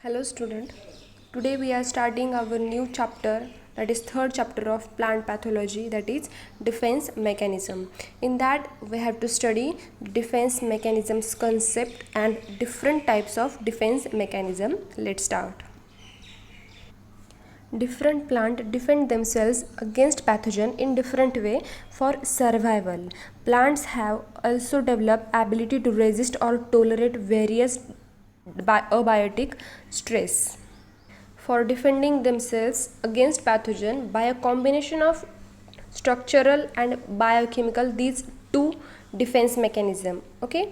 Hello student. Today we are starting our new chapter, that is third chapter of plant pathology, that is defense mechanism. In that we have to study defense mechanisms concept and different types of defense mechanism. Let's start. Different plant defend themselves against pathogen in different way for survival. Plants have also developed ability to resist or tolerate various abiotic stress for defending themselves against pathogen by a combination of structural and biochemical, these two defense mechanism. Okay,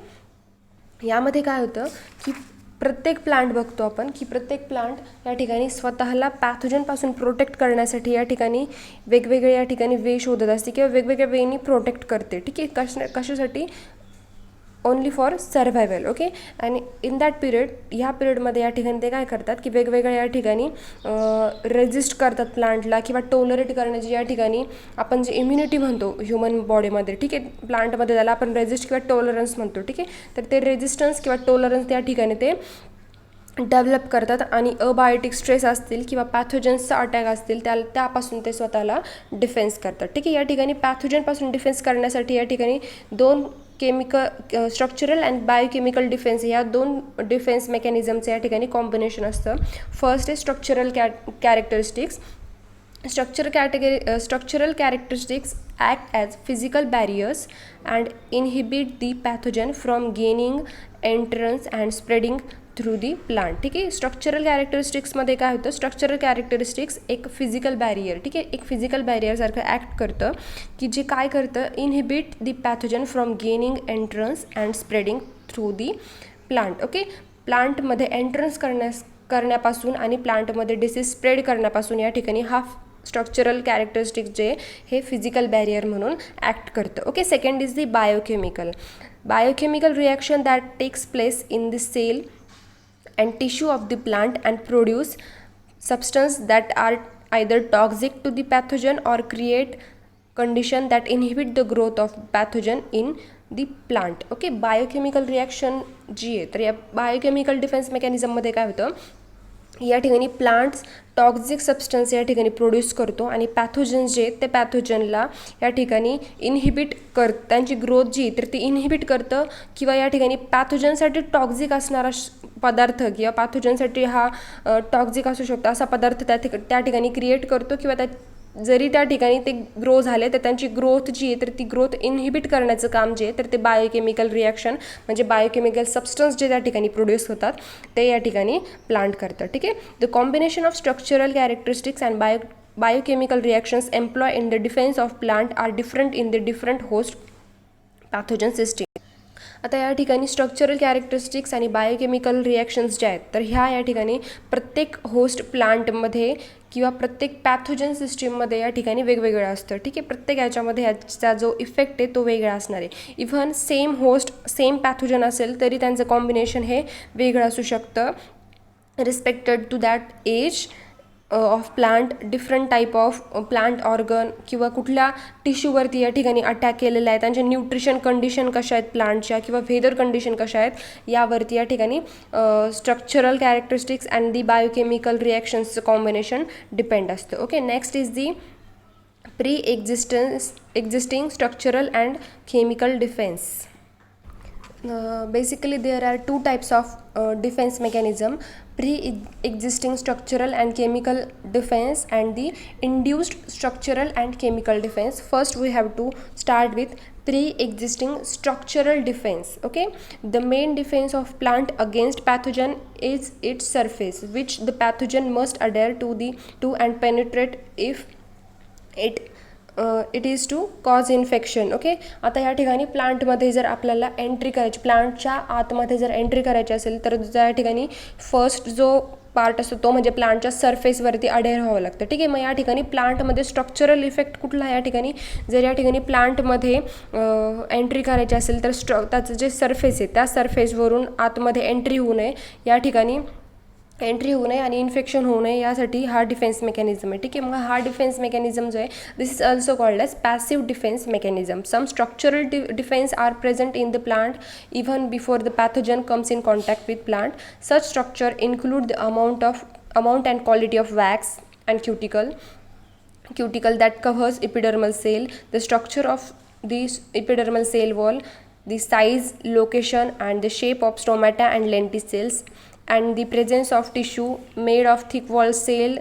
यामध्ये काय होतं की प्रत्येक plant बघतो आपण की प्रत्येक plant या ठिकाणी स्वतःला पॅथोजनपासून प्रोटेक्ट करण्यासाठी या ठिकाणी वेगवेगळे या ठिकाणी वे शोधत असते किंवा वेगवेगळ्या वेनी प्रोटेक्ट करते. ठीक आहे, कशासाठी? Only for survival. ओके, आणि इन दॅट पिरियड, ह्या पिरियडमध्ये या ठिकाणी ते काय करतात की वेगवेगळ्या या ठिकाणी रेजिस्ट करतात प्लांटला किंवा टोलरेट करण्याची या ठिकाणी आपण जे इम्युनिटी म्हणतो ह्युमन बॉडीमध्ये. ठीक आहे, प्लांटमध्ये त्याला आपण रेजिस्ट किंवा टॉलरन्स म्हणतो. ठीक आहे, तर ते रेजिस्टन्स किंवा टॉलरन्स त्या ठिकाणी ते डेव्हलप करतात आणि अबायोटिक स्ट्रेस असतील किंवा पॅथोजन्सचा अटॅक असतील त्यापासून ते स्वतःला डिफेन्स करतात. ठीक आहे, या ठिकाणी पॅथोजनपासून डिफेन्स करण्यासाठी या ठिकाणी दोन स्ट्रक्चरल अँड बायोकेमिकल डिफेन्स, या दोन डिफेन्स मेकॅनिझमचं या ठिकाणी कॉम्बिनेशन असतं. फर्स्ट आहे structural characteristics. Structural characteristics act as physical barriers and inhibit the pathogen from gaining entrance and spreading through the plant. ठीक आहे, स्ट्रक्चरल कॅरेक्टरिस्टिक्समध्ये काय होतं, स्ट्रक्चरल कॅरेक्टरिस्टिक्स एक फिजिकल बॅरियर, ठीक आहे, एक फिजिकल बॅरियरसारखं ॲक्ट करतं की जे काय करतं, inhibit the pathogen from gaining entrance and spreading through the plant. Okay, प्लांटमध्ये एंट्रन्स करण्यापासून आणि प्लांटमध्ये डिसीज स्प्रेड करण्यापासून या ठिकाणी हा स्ट्रक्चरल कॅरेक्टरिस्टिक्स जे हे फिजिकल बॅरियर म्हणून ॲक्ट करतं. Okay, second is the biochemical reaction that takes place in the cell and tissue of the plant and produce substance that are either toxic to the pathogen or create condition that inhibit the growth of pathogen in the plant. Okay, biochemical reaction जी आहे, तर या biochemical defence मेकॅनिझममध्ये काय होतं, या ठिकाणी plants toxic substance या ठिकाणी प्रोड्यूस करतो आणि पॅथोजन्स जे ते पॅथोजनला या ठिकाणी इनहिबिट त्यांची ग्रोथ जी तर ती इनहिबिट करतं किंवा या ठिकाणी पॅथोजनसाठी टॉक्झिक असणारा पदार्थ किंवा पॅथोजनसाठी हा टॉक्झिक असू शकतो असा पदार्थ त्या ठिकाणी क्रिएट करतो किंवा जरी त्या ठिकाणी ते ग्रो झाले तर त्यांची ग्रोथ जी आहे तर ती ग्रोथ इनहिबिट करण्याचं काम जे आहे तर ते बायोकेमिकल रिॲक्शन म्हणजे बायोकेमिकल सबस्टन्स जे त्या ठिकाणी प्रोड्यूस होतात ते या ठिकाणी प्लांट करतात. ठीक आहे, the combination of structural characteristics and biochemical reactions employ in the defence of plant are different in the different host pathogen system. आता या ठिकाणी स्ट्रक्चरल कॅरेक्टरिस्टिक्स आणि बायोकेमिकल रिॲक्शन्स ज्या आहेत तर ह्या या ठिकाणी प्रत्येक होस्ट प्लांटमध्ये किंवा प्रत्येक पॅथोजन सिस्टीममध्ये या ठिकाणी वेगवेगळं असतं. ठीक आहे, प्रत्येक याच्यामध्ये ह्याचा जो इफेक्ट आहे तो वेगळा असणार आहे. Even same host same pathogen असेल तरी त्यांचं कॉम्बिनेशन हे वेगळं असू शकतं respected to that age of plant, different type of plant organ किंवा कुठल्या टिश्यूवरती या ठिकाणी अटॅक केलेला आहे, त्यांच्या न्यूट्रिशन कंडिशन कशा आहेत प्लांटच्या किंवा वेदर कंडिशन कशा आहेत यावरती या ठिकाणी structural characteristics and the biochemical रिॲक्शन्सचं कॉम्बिनेशन डिपेंड असतं. Okay, next is the existing structural and chemical defense. Basically there are two types of defense mechanism, pre-existing structural and chemical defense and the induced structural and chemical defense. First we have to start with pre-existing structural defense. Okay, the main defense of plant against pathogen is its surface which the pathogen must adhere to and penetrate if it is to cause infection. Okay, आता या ठिकाणी प्लांटमध्ये जर आपल्याला entry करायची, प्लांटच्या आतमध्ये जर एंट्री करायची असेल तर त्या ठिकाणी फर्स्ट जो पार्ट असतो तो म्हणजे प्लांटच्या सरफेसवरती अडेअर व्हावं लागतं. ठीक आहे, मग या ठिकाणी प्लांटमध्ये स्ट्रक्चरल इफेक्ट कुठला या ठिकाणी, जर या ठिकाणी प्लांटमध्ये एंट्री करायची असेल तर त्याचं जे सरफेस आहे त्या सरफेसवरून आतमध्ये एंट्री होऊ नये या ठिकाणी एंट्री होऊ नये आणि इन्फेक्शन होऊ नये यासाठी हा डिफेन्स मेकॅनिझम आहे. ठीक आहे, मग हा डिफेन्स मेकॅनिझम जो आहे this is also called as passive defence mechanism. Some structural defence are present in the plant even before the pathogen comes in contact with plant. Such structure include the amount and quality of wax and cuticle that covers epidermal cell, the structure of the epidermal cell wall, the size, location and the shape of stomata and lenticels, and the presence of tissue made of thick wall cell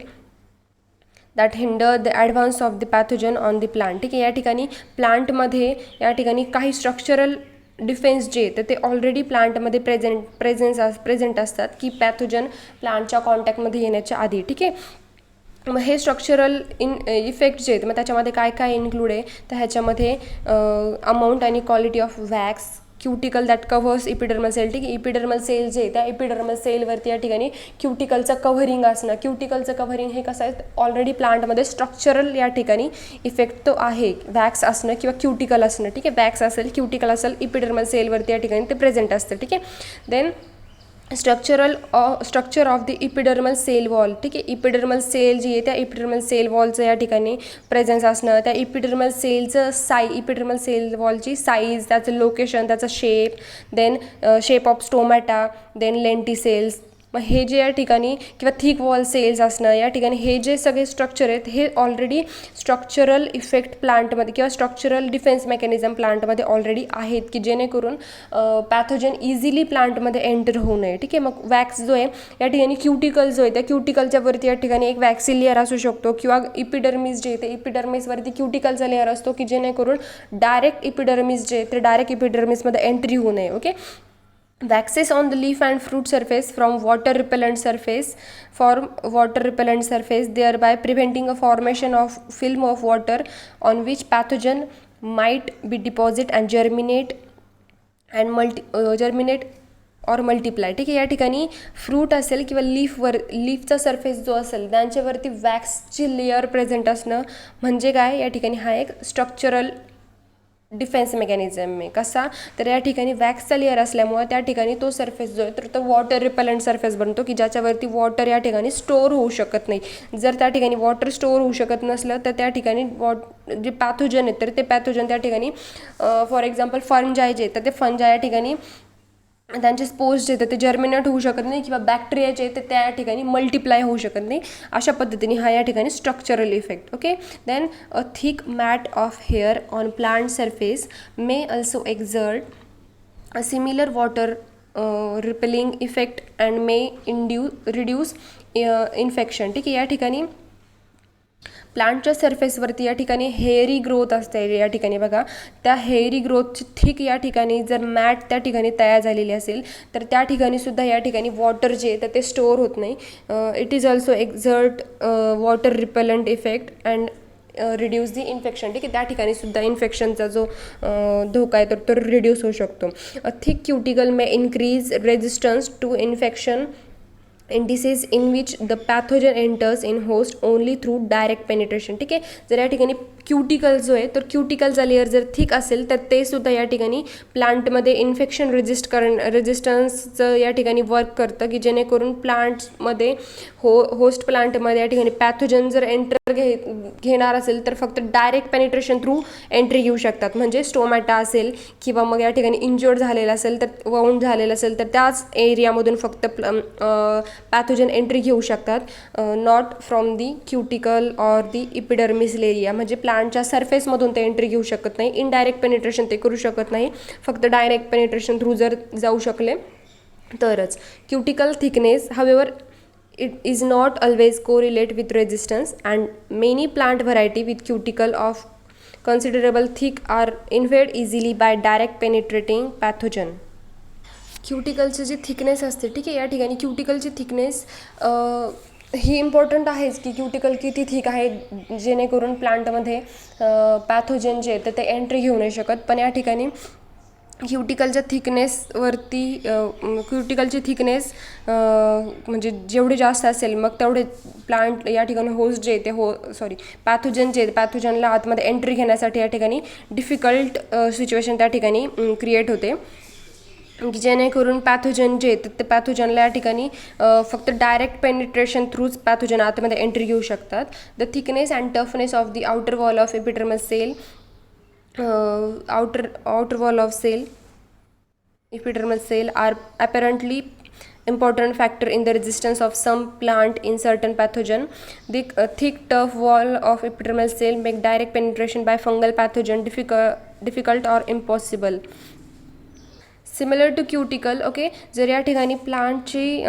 that hinder the advance of the pathogen on the plant. ठीक आहे, या ठिकाणी प्लांटमध्ये या ठिकाणी काही structural defence जे तर ते ऑलरेडी प्लांटमध्ये प्रेझेंट असतात की पॅथोजन प्लांटच्या कॉन्टॅक्टमध्ये येण्याच्या आधी. ठीक आहे, मग हे स्ट्रक्चरल इफेक्ट जे आहेत मग त्याच्यामध्ये काय काय इन्क्लूड आहे तर ह्याच्यामध्ये अमाऊंट आणि quality of wax, cuticle that covers epidermal cell. ठीक आहे, इपिडर्मल सेल जे त्या इपिडर्मल सेलवरती या ठिकाणी क्युटिकलचं कव्हरिंग असणं. क्युटिकलचं कव्हरिंग हे कसं आहे ऑलरेडी प्लांटमध्ये स्ट्रक्चरल या ठिकाणी इफेक्ट तो आहे, वॅक्स असणं किंवा क्युटिकल असणं. ठीक आहे, वॅक्स असेल, क्युटिकल असेल, इपिडर्मल सेलवरती या ठिकाणी ते प्रेझेंट असतं. ठीक आहे, then structure of the epidermal cell wall. ठीक आहे, इपिडर्मल सेल जी आहे त्या इपिडर्मल सेल वॉलचं या ठिकाणी प्रेझेन्स असणं. त्या इपिडर्मल सेलचं इपिडर्मल सेल वॉलची साईज, त्याचं लोकेशन, त्याचा shape, then shape of stomata, then lenticels. मग हे जे या ठिकाणी किंवा थिक वॉल सेल्स असणं या ठिकाणी हे जे सगळे स्ट्रक्चर आहेत हे ऑलरेडी स्ट्रक्चरल इफेक्ट प्लांटमध्ये किंवा स्ट्रक्चरल डिफेन्स मेकॅनिझम प्लांटमध्ये ऑलरेडी आहेत की जेणेकरून पॅथोजन इझिली प्लांटमध्ये एंटर होऊ नये. ठीक आहे, मग वॅक्स जो आहे या ठिकाणी क्युटिकल जो आहे त्या क्युटिकलच्या वरती या ठिकाणी एक वॅक्सी लेअर असू शकतो किंवा इपिडर्मिस जे आहे ते इपिडर्मिसवरती क्युटिकलचा लेअर असतो की जेणेकरून डायरेक्ट इपिडर्मिस जे आहे ते डायरेक्ट इपिडर्मिसमध्ये एंट्री होऊ नये. Okay, waxes on the leaf and fruit surface from water repellent surface thereby preventing a formation of film of water on which pathogen might be deposit and germinate or multiply. ठीक आहे, या ठिकाणी fruit असेल किंवा लीफचा surface जो असेल त्यांच्यावरती वॅक्सची layer present असणं म्हणजे काय या ठिकाणी हा एक स्ट्रक्चरल डिफेन्स मेकॅनिझम आहे. कसा तर या ठिकाणी वॅक्सचा लेअर असल्यामुळे त्या ठिकाणी तो सरफेस जो आहे तर तो वॉटर रिपेलंट सरफेस बनतो की ज्याच्यावरती वॉटर या ठिकाणी स्टोअर होऊ शकत नाही. जर त्या ठिकाणी वॉटर स्टोअर होऊ शकत नसलं तर त्या ठिकाणी जे पॅथोजन आहेत तर ते पॅथोजन त्या ठिकाणी फॉर एक्झाम्पल फंजाय जे तर ते फंजाय या ठिकाणी त्यांचे स्पोर्स जे आहेत ते जर्मिनेट होऊ शकत नाही किंवा बॅक्टेरिया जे आहेत त्या ठिकाणी मल्टिप्लाय होऊ शकत नाही. अशा पद्धतीने हा या ठिकाणी structural effect. Okay, then a thick mat of hair on plant surface may also exert a similar water repelling effect and may reduce infection. ठीक आहे, या ठिकाणी प्लांटच्या सरफेसवरती या ठिकाणी हेअरी ग्रोथ असते. या ठिकाणी बघा त्या हेअरी ग्रोथची थिक या ठिकाणी जर मॅट त्या ठिकाणी तयार झालेली असेल तर त्या ठिकाणी सुद्धा या ठिकाणी वॉटर जे तर ते स्टोअर होत नाही. It is also exert water repellent effect and reduce the infection. ठीक आहे, त्या ठिकाणी सुद्धा इन्फेक्शनचा जो धोका आहे तर तो रिड्यूस होऊ शकतो. A thick cuticle may increase resistance to infection in disease in which the pathogen enters in host only through direct penetration. ठीक आहे, जर या ठिकाणी क्युटिकल जो आहे तर क्युटिकलचा लेअर जर थिक असेल तर ते सुद्धा या ठिकाणी प्लांटमध्ये इन्फेक्शन रेजिस्टन्सचं या ठिकाणी वर्क करतं की जेणेकरून प्लांट्समध्ये होस्ट प्लांटमध्ये या ठिकाणी पॅथोजन जर एंटर घेणार असेल तर फक्त डायरेक्ट पेनिट्रेशन थ्रू एंट्री घेऊ शकतात. म्हणजे स्टोमॅटा असेल किंवा मग या ठिकाणी इंज्युअर्ड झालेला असेल तर वाउंड झालेलं असेल तर त्याच एरियामधून फक्त पॅथोजन एंट्री घेऊ शकतात. Not from the cuticle or the epidermis area. म्हणजे प्लांटच्या सरफेसमधून ते एंट्री घेऊ शकत नाही. इनडायरेक्ट पेनिट्रेशन ते करू शकत नाही. फक्त डायरेक्ट पेनिट्रेशन थ्रू जर जाऊ शकले तरच. Cuticle thickness however it is not always correlate with resistance and many plant variety with cuticle of considerable thick are invaded easily by direct penetrating pathogen. क्युटिकलची जी थिकनेस असते ठीक आहे या ठिकाणी क्युटिकलची थिकनेस ही इम्पॉर्टंट आहेच की क्युटिकल किती थिक आहे जेणेकरून प्लांटमध्ये पॅथोजन जे तर ते एंट्री घेऊ नाही शकत. पण या ठिकाणी क्युटिकलच्या थिकनेसवरती क्युटिकलची थिकनेस म्हणजे जेवढे जास्त असेल मग तेवढे प्लांट या ठिकाणी होस्ट जे ते पॅथोजन जे पॅथोजनला आतमध्ये एंट्री घेण्यासाठी या ठिकाणी डिफिकल्ट सिच्युएशन त्या ठिकाणी क्रिएट होते. की जेणेकरून पॅथोजन जे आहेत ते पॅथोजनला या ठिकाणी फक्त डायरेक्ट पेनिट्रेशन थ्रूच पॅथोजन आतमध्ये एंट्री घेऊ शकतात. The thickness and toughness of the outer wall of epidermal cell outer wall of cell epidermal cell are apparently important factor in the resistance of some plant in certain pathogen. The thick tough wall of epidermal cell make direct penetration by fungal pathogen difficult or impossible. Similar to cuticle. Okay, जर या ठिकाणी प्लांटची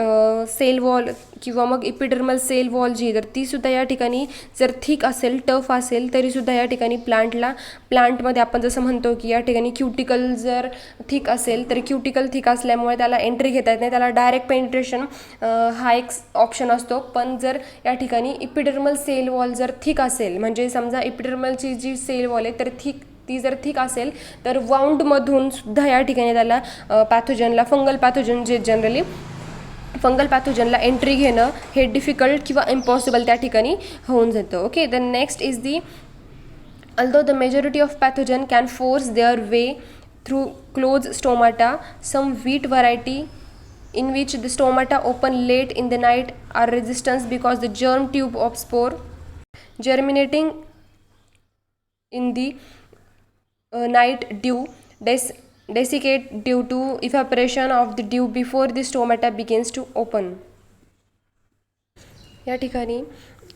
sale wall किंवा मग epidermal cell wall जी तर तीसुद्धा या ठिकाणी जर थिक असेल, टफ असेल, तरीसुद्धा या ठिकाणी प्लांटमध्ये आपण जसं म्हणतो की या ठिकाणी क्युटिकल जर थिक असेल तर क्युटिकल थिक असल्यामुळे त्याला एंट्री घेता येत नाही, त्याला डायरेक्ट पेनिट्रेशन हा एक ऑप्शन असतो. पण जर या ठिकाणी इपिडर्मल सेल वॉल जर थिक असेल, म्हणजे समजा इपिडर्मलची जी सेल वॉल आहे तर ती जर थिक असेल तर वाउंडमधून सुद्धा या ठिकाणी त्याला पॅथोजनला फंगल पॅथोजन जे जनरली फंगल पॅथोजनला एंट्री घेणं हे डिफिकल्ट किंवा इम्पॉसिबल त्या ठिकाणी होऊन जातं. Okay, the next is the although the majority of pathogen can force their way through closed stomata, some wheat variety in which the stomata open late in the night are resistant because the germ tube of spore germinating in the night dew desiccate due to evaporation of the dew before the stomata begins to open. या ठिकाणी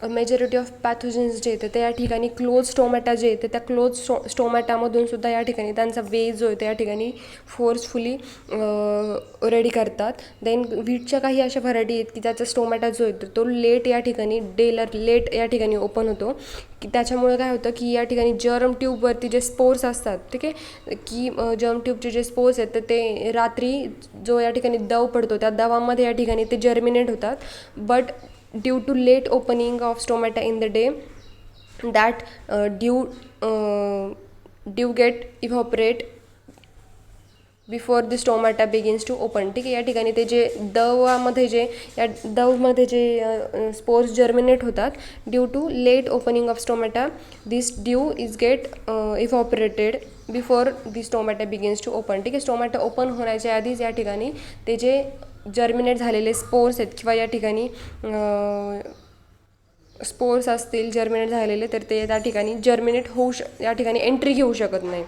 majority of pathogens जे येते ते या ठिकाणी close stomata जे येते त्या क्लोज स्टोमॅटामधून सुद्धा या ठिकाणी त्यांचा वे जो आहे त्या ठिकाणी फोर्सफुली रेडी करतात. देन व्हीटच्या काही अशा व्हरायटी आहेत की त्याचा स्टोमॅटा जो येतो तो लेट या ठिकाणी लेट या ठिकाणी ओपन होतो, की त्याच्यामुळे काय होतं की या ठिकाणी जर्म ट्यूबवरती जे स्पोर्स असतात, ठीक आहे, की जर्म ट्यूबचे जे स्पोर्स आहेत तर ते रात्री जो या ठिकाणी दव पडतो त्या दवामध्ये या ठिकाणी ते जर्मिनेट होतात. But due to late opening of stomata in the day, that dew get evaporate before the stomata begins to open. ठीक आहे, या ठिकाणी ते जे दवमध्ये जे स्पोर्स जर्मिनेट होतात due to late opening of stomata, this dew is get evaporated before the stomata begins to open. ठीक आहे, स्टोमॅटा ओपन होण्याच्या आधीच या ठिकाणी ते जे जर्मिनेट झालेले स्पोर्स आहेत किंवा या ठिकाणी स्पोर्स असतील जर्मिनेट झालेले तर ते त्या ठिकाणी जर्मिनेट या ठिकाणी एंट्री घेऊ शकत नाही.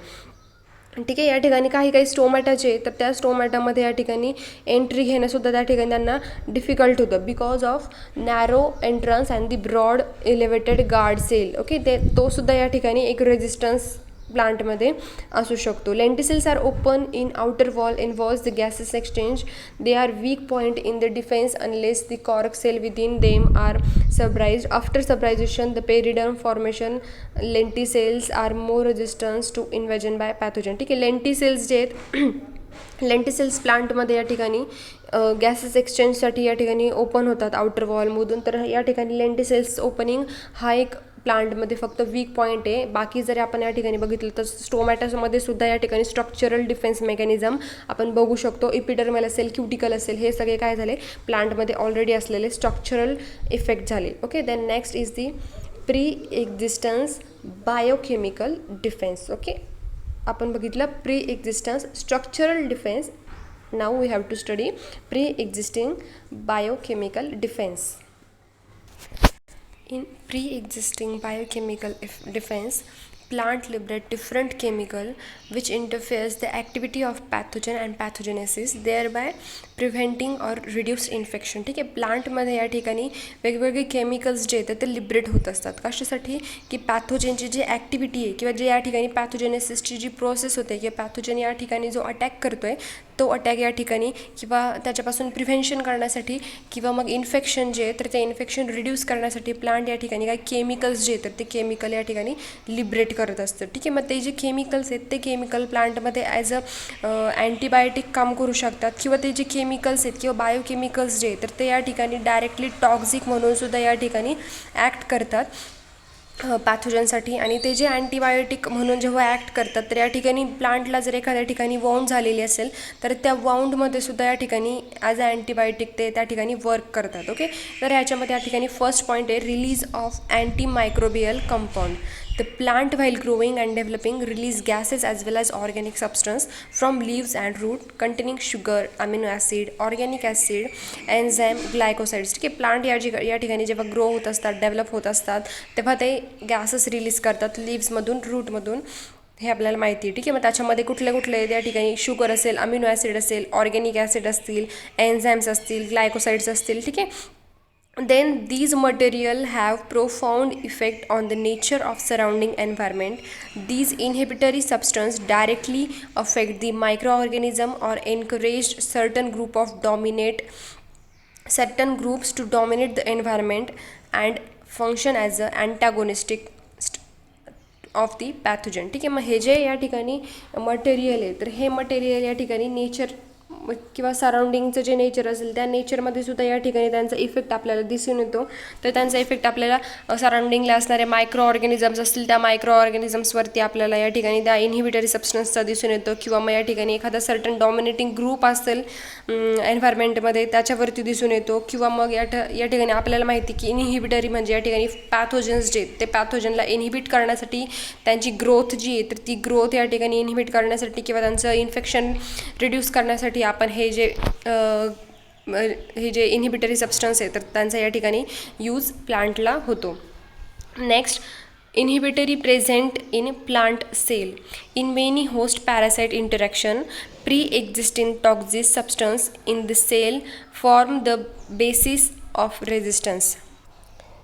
ठीक आहे, या ठिकाणी काही स्टोमॅटाचे तर त्या स्टोमॅटामध्ये या ठिकाणी एंट्री घेणंसुद्धा त्या ठिकाणी त्यांना डिफिकल्ट होतं because of narrow entrance and the broad elevated guard cell. Okay, तो सुद्धा या ठिकाणी एक रेजिस्टन्स प्लांटमध्ये असू शकतो. Lenticels are open in outer wall involves the gases exchange. They are weak point in the defence unless the cork cell within them are suberized. After suberization the periderm formation lenticels are more resistance to invasion by pathogen. ठीक आहे, lenticels जे आहेत lenticels प्लांटमध्ये या ठिकाणी gases एक्सचेंजसाठी या ठिकाणी open होतात आउटर वॉलमधून. तर या ठिकाणी लेंटिसेल्स ओपनिंग हा एक प्लांटमध्ये फक्त वीक पॉईंट आहे. बाकी जर आपण या ठिकाणी बघितलं तर स्टोमॅटामध्ये सुद्धा या ठिकाणी स्ट्रक्चरल डिफेन्स मेकॅनिझम आपण बघू शकतो. इपिडर्मल असेल, क्युटिकल असेल, हे सगळे काय झाले प्लांटमध्ये ऑलरेडी असलेले स्ट्रक्चरल इफेक्ट झाले. Okay, then next is the pre existence biochemical defence. Okay, आपण बघितलं pre existence structural defence. Now we have to study pre existing biochemical defence. In pre-existing biochemical defense, plant liberate different chemical which interferes the activity of pathogen and pathogenesis, thereby preventing or reduce infection. ठीक आहे, प्लांटमध्ये या ठिकाणी वेगवेगळे chemicals जे आहेत ते liberate होत असतात. कशासाठी की पॅथोजनची जी ॲक्टिव्हिटी आहे किंवा जे या ठिकाणी पॅथोजेनेसिसची जी प्रोसेस होते किंवा पॅथोजन या ठिकाणी जो अटॅक करतो आहे तो अटॅक या ठिकाणी किंवा त्याच्यापासून प्रिव्हेन्शन करण्यासाठी किंवा मग इन्फेक्शन जे आहे तर ते इन्फेक्शन रिड्यूस करण्यासाठी प्लांट या ठिकाणी काही केमिकल्स जे आहेत तर ते केमिकल या ठिकाणी लिबरेट करत असतं. ठीक आहे, मग ते जे केमिकल्स आहेत ते केमिकल प्लांटमध्ये ॲज अँटीबायोटिक काम करू शकतात किंवा ते जे केमिकल्स आहेत किंवा बायोकेमिकल्स जे आहेत तर ते या ठिकाणी डायरेक्टली टॉक्झिक म्हणून सुद्धा या ठिकाणी ॲक्ट करतात पॅथोजनसाठी. आणि ते जे अँटीबायोटिक म्हणून जेव्हा ॲक्ट करतात तर या ठिकाणी प्लांटला जर एखाद्या ठिकाणी वाउंड झालेली असेल तर त्या वाउंडमध्ये सुद्धा या ठिकाणी ॲज अ अँटीबायोटिक ते त्या ठिकाणी वर्क करतात. ओके, तर ह्याच्यामध्ये या ठिकाणी फर्स्ट पॉईंट आहे release of anti microbial compound. The plant, while growing and developing, release gases as well as organic substance from leaves and root containing sugar, amino acid, organic acid, enzyme, glycosides. ठीक आहे, plant या ठिकाणी जेव्हा grow होत असतात, develop होत असतात, तेव्हा ते गॅसेस रिलीज करतात लिव्समधून, रूटमधून, हे आपल्याला माहिती आहे. ठीक आहे, मग त्याच्यामध्ये कुठले कुठले त्या ठिकाणी शुगर असेल, अमिनो ॲसिड असेल, ऑर्गॅनिक ॲसिड असतील, एन्झाईम्स असतील, ग्लायकोसाइड्स असतील. ठीक आहे, then these material have profound effect on the nature of surrounding environment. These inhibitory substance directly affect the microorganism or encourage certain groups to dominate the environment and function as a antagonistic of the pathogen. ठीक आहे, मग हे जे या ठिकाणी material आहे, तर हे मटेरियल या ठिकाणी नेचर किंवा सराउंडिंगचं जे नेचर असेल त्या नेचरमध्ये सुद्धा या ठिकाणी त्यांचा इफेक्ट आपल्याला दिसून येतो. तर त्यांचा इफेक्ट आपल्याला सराउंडिंगला असणारे मायक्रो ऑर्गॅनिझम्स असतील त्या मायक्रो ऑर्गॅनिझम्सवरती आपल्याला या ठिकाणी त्या इन्हिबिटरी सबस्टन्सचा दिसून येतो, किंवा मग या ठिकाणी एखादा सर्टन डॉमिनेटिंग ग्रुप असेल एन्व्हायरमेंटमध्ये त्याच्यावरती दिसून येतो, किंवा मग या ठिकाणी आपल्याला माहिती की इन्हिबिटरी म्हणजे या ठिकाणी पॅथोजन्स जे ते पॅथोजनला इन्हिबिट करण्यासाठी त्यांची ग्रोथ जी आहे तर ती ग्रोथ या ठिकाणी इन्हिबिट करण्यासाठी किंवा त्यांचं इन्फेक्शन रिड्यूस करण्यासाठी आपण हे जे इन्हिबिटरी सबस्टन्स आहे तर त्यांचा या ठिकाणी यूज प्लांटला होतो. Next, inhibitory present in plant cell. In many host parasite interaction, pre-existing toxic substance in the cell form the basis of resistance.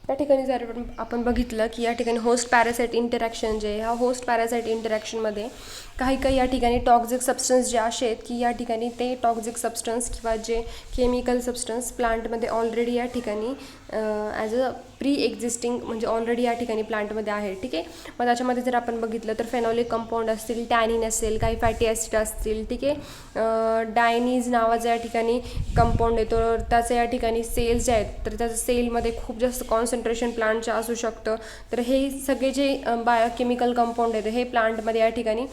या ठिकाणी जर आपण बघितलं की या ठिकाणी होस्ट पॅरासाइट इंटरॅक्शन जे ह्या होस्ट पॅरासाइट इंटरॅक्शनमध्ये काही या ठिकाणी टॉक्झिक सबस्टन्स जे असे आहेत की या ठिकाणी ते टॉक्झिक सबस्टन्स किंवा जे केमिकल सबस्टन्स प्लांटमध्ये ऑलरेडी या ठिकाणी ॲज अ प्री एक्झिस्टिंग म्हणजे ऑलरेडी या ठिकाणी प्लांटमध्ये आहे. ठीक आहे, मग त्याच्यामध्ये जर आपण बघितलं तर फेनॉलिक कंपाऊंड असतील, टॅनिन असेल, काही फॅटी ॲसिड असतील. ठीक आहे, डायनीज नावाचा या ठिकाणी कंपाऊंड येतो, त्याचं या ठिकाणी सेल्स जे आहेत तर त्याचं सेलमध्ये खूप जास्त कॉन्सन्ट्रेशन प्लांटचं असू शकतं. तर हे सगळे जे बायोकेमिकल कंपाऊंड आहेत हे प्लांटमध्ये या ठिकाणी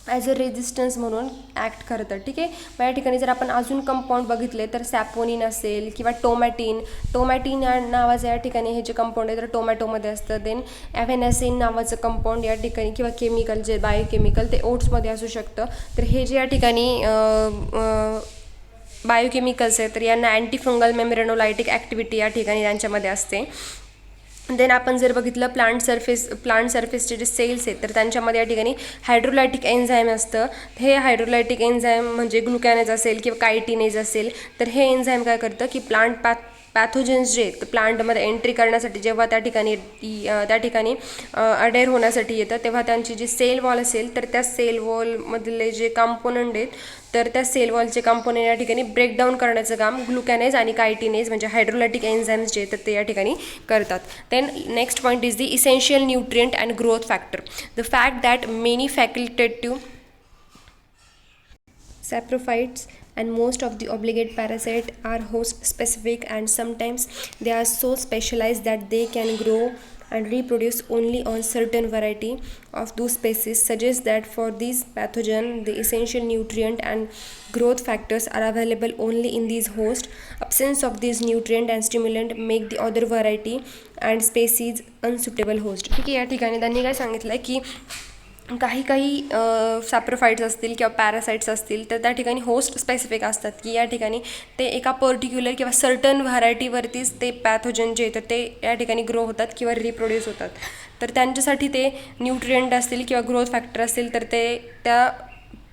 ॲज अ रेजिस्टन्स म्हणून ॲक्ट करतं. ठीक आहे, मग या ठिकाणी जर आपण अजून कंपाऊंड बघितले तर सॅपोनिन असेल किंवा टोमॅटिन या नावाचं या ठिकाणी हे जे कंपाऊंड आहे तर टोमॅटोमध्ये असतं. देन ॲव्हेनॅसिन नावाचं कंपाऊंड या ठिकाणी किंवा केमिकल जे बायोकेमिकल ते ओट्समध्ये असू शकतं. तर हे जे या ठिकाणी बायोकेमिकल्स आहेत तर यांना अँटीफंगल मेम्ब्रेनोलायटिक ॲक्टिव्हिटी या ठिकाणी त्यांच्यामध्ये असते. देन आपण जर बघितलं प्लांट सरफेसचे जे सेल्स आहेत तर त्यांच्यामध्ये या ठिकाणी हायड्रोलायटिक एन्झाईम असतं. हे हायड्रोलायटिक एन्झाईम म्हणजे ग्लुकॅनेज असेल किंवा कायटिनेज असेल तर हे एन्झाईम काय करतं की प्लांट पॅथोजन्स जे आहेत प्लांटमध्ये एंट्री करण्यासाठी जेव्हा त्या ठिकाणी अडेअर होण्यासाठी येतं तेव्हा त्यांची जी सेल वॉल असेल तर त्या सेल वॉलमधले जे कंपोनंट आहेत तर त्या सेल वॉलचे कंपोनंट या ठिकाणी ब्रेकडाऊन करण्याचं काम ग्लुकॅनेज आणि कायटिनेज म्हणजे हायड्रोलायटिक एन्झाईम्स जे तर ते या ठिकाणी करतात. Then next point is the essential nutrient and growth factor. The fact that many facultative saprophytes and most of the obligate parasite are host specific and sometimes they are so specialized that they can grow and reproduce only on certain variety of those species suggests that for these pathogen the essential nutrient and growth factors are available only in these hosts. Absence of these nutrient and stimulant make the other variety and species unsuitable host. ठीक आहे, या ठिकाणी त्यांनी काय सांगितलं की काही सॅप्रोफाइट्स असतील किंवा पॅरासाइट्स असतील तर त्या ठिकाणी होस्ट स्पेसिफिक असतात की या ठिकाणी ते एका पर्टिक्युलर किंवा सर्टन व्हरायटीवरतीच ते पॅथोजन जे तर ते या ठिकाणी ग्रो होतात किंवा रिप्रोड्यूस होतात. तर त्यांच्यासाठी ते न्यूट्रिएंट असतील किंवा ग्रोथ फॅक्टर असतील तर ते त्या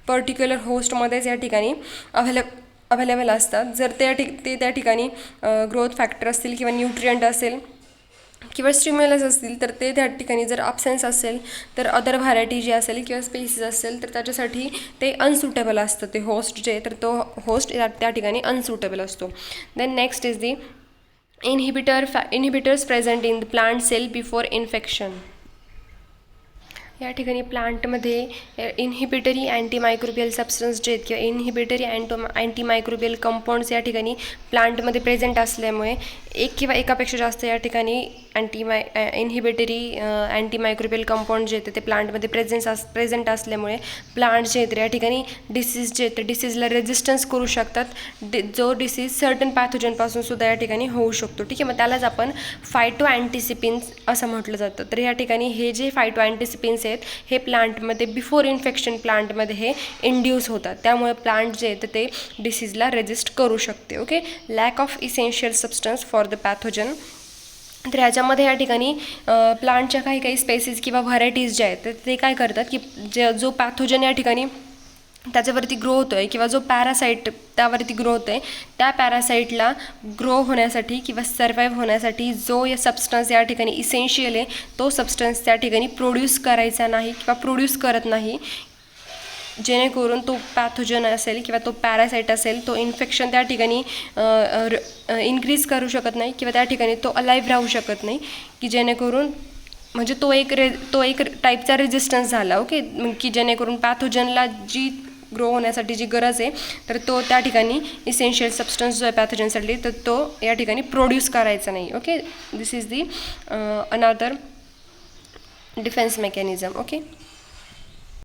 पर्टिक्युलर होस्टमध्येच या ठिकाणी अवेलेबल असतात. जर ते त्या ठिकाणी ग्रोथ फॅक्टर असतील किंवा न्यूट्रिएंट असेल किंवा स्टिम्युलस असतील तर ते त्या ठिकाणी जर अब्सेन्स असेल तर अदर व्हरायटी जी असेल किंवा स्पेसीज असेल तर त्याच्यासाठी ते अनसुटेबल असतं ते होस्ट जे तर तो होस्ट त्या ठिकाणी अनसुटेबल असतो. Then next is the inhibitors present in the plant cell before infection. या ठिकाणी प्लांटमध्ये इन्हिबिटरी अँटीमायक्रोबियल सबस्टन्स जे आहेत किंवा इन्हिबिटरी अँटीमायक्रोबियल कंपाऊंड्स या ठिकाणी प्लांटमध्ये प्रेझेंट असल्यामुळे एक किंवा एकापेक्षा जास्त या ठिकाणी इन्हिबिटरी अँटीमायक्रोबियल कंपाऊंड जे आहेत ते प्लांटमध्ये प्रेझेंट असल्यामुळे प्लांट जे आहेत या ठिकाणी डिसीज जे आहेत डिसीजला रेजिस्टन्स करू शकतात. जो डिसीज सर्टन पॅथोजनपासून सुद्धा या ठिकाणी होऊ शकतो. ठीक आहे, मग त्यालाच आपण फायटो अँटिसिपिन्स असं म्हटलं जातं. तर या ठिकाणी हे जे फायटो अँटिसिपिन्स आहेत हे प्लांटमध्ये बिफोर इन्फेक्शन प्लांटमध्ये हे इंड्यूस होतात. त्यामुळे प्लांट जे आहेत ते डिसीजला रेजिस्ट करू शकते. Okay, lack of essential substance for the pathogen. तर ह्याच्यामध्ये या ठिकाणी प्लांटच्या काही स्पेसीज किंवा व्हरायटीज ज्या आहेत ते काय करतात की जो पॅथोजन या ठिकाणी त्याच्यावरती ग्रो होतो आहे किंवा जो पॅरासाईट त्यावरती ग्रो होतो आहे त्या पॅरासाईटला ग्रो होण्यासाठी किंवा सर्वाईव्ह होण्यासाठी जो या सबस्टन्स या ठिकाणी इसेन्शियल आहे तो सबस्टन्स त्या ठिकाणी प्रोड्यूस करायचा नाही किंवा प्रोड्यूस करत नाही, जेणेकरून तो पॅथोजन असेल किंवा तो पॅरासाईट असेल तो इन्फेक्शन त्या ठिकाणी इन्क्रीज करू शकत नाही किंवा त्या ठिकाणी तो अलाईव्ह राहू शकत नाही, की जेणेकरून म्हणजे तो एक टाईपचा रेजिस्टन्स झाला. ओके, की जेणेकरून पॅथोजनला जी ग्रो होण्यासाठी जी गरज आहे तर तो त्या ठिकाणी इसेन्शियल सबस्टन्स जो आहे पॅथोजनसाठी तर तो या ठिकाणी प्रोड्यूस करायचा नाही. Okay, this is the another defence mechanism. Okay.